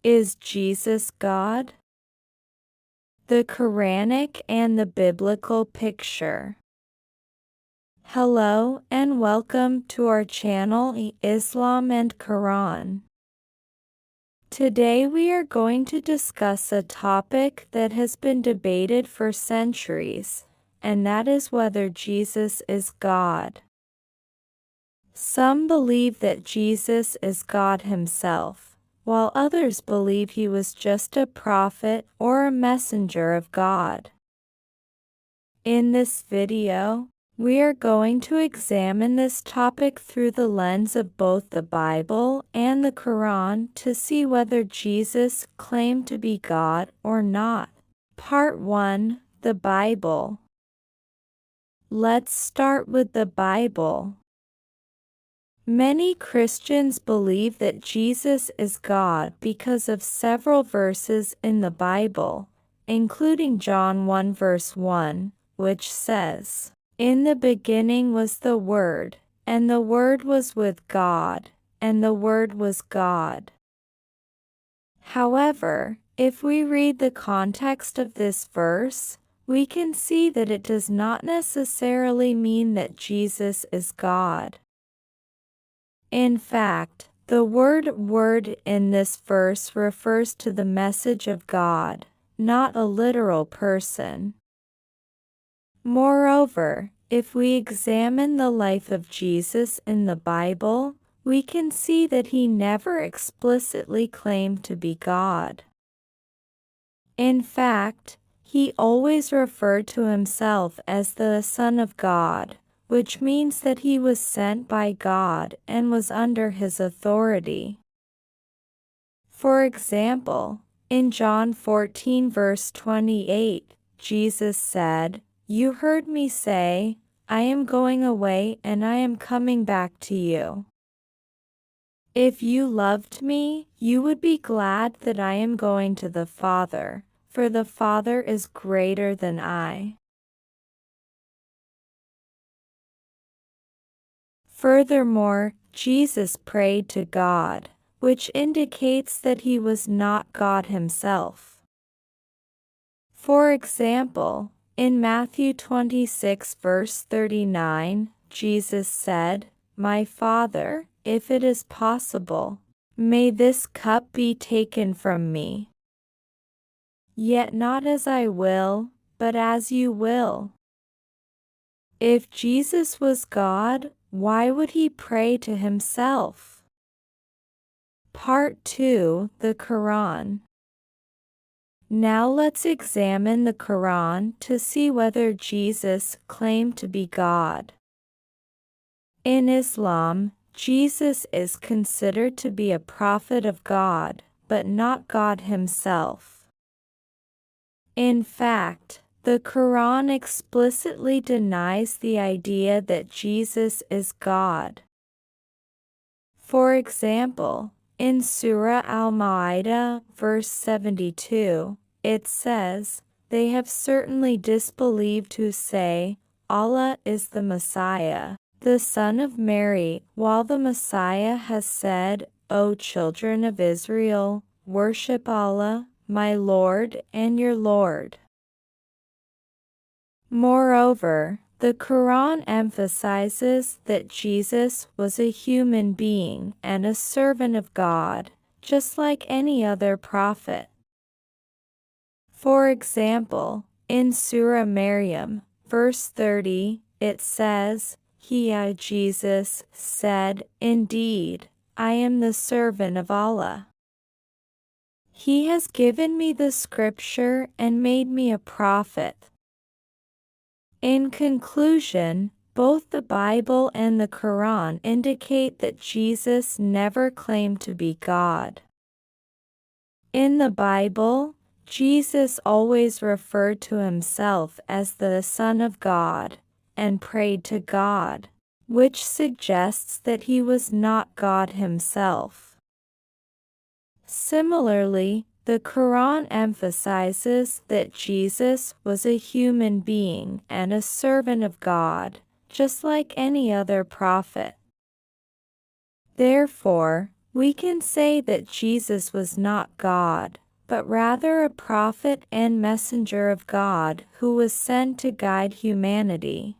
Is Jesus God? The Quranic and the biblical picture. Hello and welcome to our channel Islam and Quran. Today we are going to discuss a topic that has been debated for centuries, and that is whether Jesus is God. Some believe that Jesus is God himself, while others believe he was just a prophet or a messenger of God. In this video, we are going to examine this topic through the lens of both the Bible and the Quran to see whether Jesus claimed to be God or not. Part 1: The Bible. Let's start with the Bible. Many Christians believe that Jesus is God because of several verses in the Bible, including John 1 verse 1, which says, "In the beginning was the Word, and the Word was with God, and the Word was God." However, if we read the context of this verse, we can see that it does not necessarily mean that Jesus is God. In fact, the word in this verse refers to the message of God, not a literal person. Moreover, if we examine the life of Jesus in the Bible, we can see that he never explicitly claimed to be God. In fact, he always referred to himself as the Son of God, which means that he was sent by God and was under his authority. For example, in John 14 verse 28, Jesus said, "You heard me say, I am going away and I am coming back to you. If you loved me, you would be glad that I am going to the Father, for the Father is greater than I." Furthermore, Jesus prayed to God, which indicates that he was not God himself. For example, in Matthew 26 verse 39, Jesus said, "My Father, if it is possible, may this cup be taken from me. Yet not as I will, but as you will." If Jesus was God, why would he pray to himself? Part 2: The Quran. Now let's examine the Quran to see whether Jesus claimed to be God. In Islam, Jesus is considered to be a prophet of God, but not God himself. In fact, the Quran explicitly denies the idea that Jesus is God. For example, in Surah Al-Ma'idah, verse 72, it says, "They have certainly disbelieved who say, Allah is the Messiah, the Son of Mary, while the Messiah has said, O children of Israel, worship Allah, my Lord and your Lord." Moreover, the Quran emphasizes that Jesus was a human being and a servant of God, just like any other prophet. For example, in Surah Maryam, verse 30, it says, Jesus said, "Indeed, I am the servant of Allah. He has given me the scripture and made me a prophet." In conclusion, both the Bible and the Quran indicate that Jesus never claimed to be God. In the Bible, Jesus always referred to himself as the Son of God and prayed to God, which suggests that he was not God himself. Similarly, the Quran emphasizes that Jesus was a human being and a servant of God, just like any other prophet. Therefore, We can say that Jesus was not God, but rather a prophet and messenger of God who was sent to guide humanity.